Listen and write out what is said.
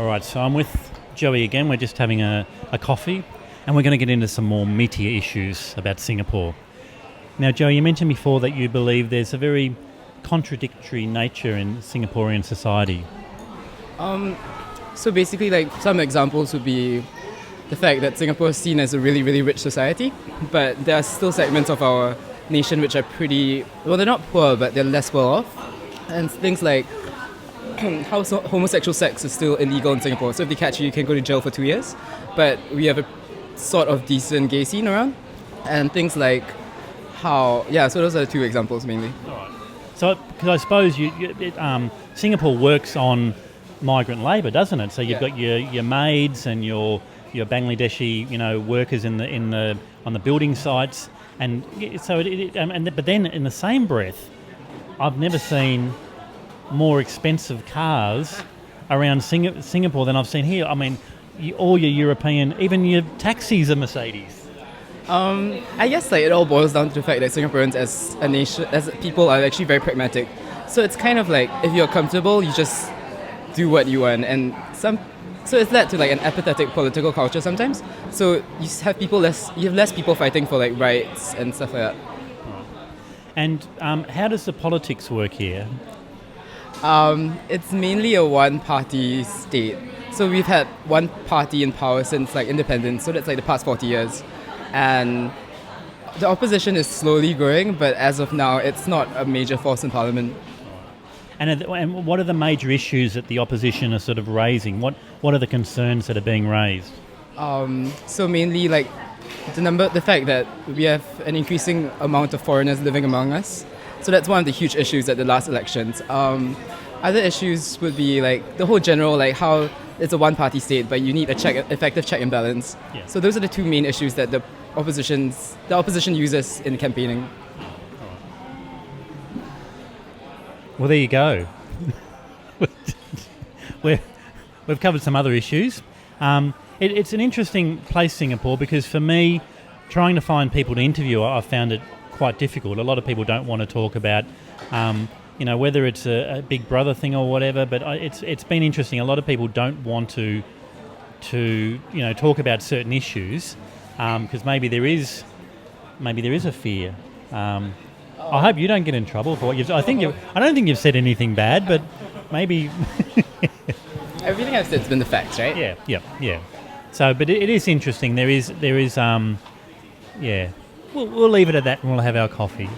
right, so I'm with Joey again. We're just having a coffee, and we're going to get into some more meatier issues about Singapore. Now, Joey, you mentioned before that you believe there's a very contradictory nature in Singaporean society. So basically, like, some examples would be the fact that Singapore is seen as a really, really rich society, but there are still segments of our nation which are pretty, well, they're not poor, but they're less well off. And things like how homosexual sex is still illegal in Singapore. So if they catch you, you can go to jail for 2 years. But we have a sort of decent gay scene around. And things like so those are the two examples mainly. All right. So, because I suppose Singapore works on migrant labour, doesn't it? So you've got your maids and your Bangladeshi, workers on the building sites, and so but then in the same breath, I've never seen more expensive cars around Singapore than I've seen here. I mean, all your European, even your taxis are Mercedes. I guess it all boils down to the fact that Singaporeans as a nation, as people, are actually very pragmatic. So it's kind of like, if you're comfortable, you just do what you want, so it's led to an apathetic political culture sometimes. So you have less people fighting for rights and stuff like that. And how does the politics work here? It's mainly a one-party state. So we've had one party in power since independence. So that's the past 40 years, and the opposition is slowly growing. But as of now, it's not a major force in parliament. And what are the major issues that the opposition are sort of raising? What are the concerns that are being raised? So mainly the fact that we have an increasing amount of foreigners living among us. So that's one of the huge issues at the last elections. Other issues would be the whole general how it's a one-party state, but you need effective check and balance. Yeah. So those are the two main issues that the opposition uses in campaigning. Well, there you go. We've covered some other issues. It's an interesting place, Singapore, because for me, trying to find people to interview, I found it quite difficult. A lot of people don't want to talk about, whether it's a Big Brother thing or whatever. But it's been interesting. A lot of people don't want to talk about certain issues because maybe there is a fear. I hope you don't get in trouble for what you've. I don't think you've said anything bad, but maybe. Everything I've said has been the facts, right? Yeah. So, but it is interesting. There is. We'll leave it at that, and we'll have our coffee.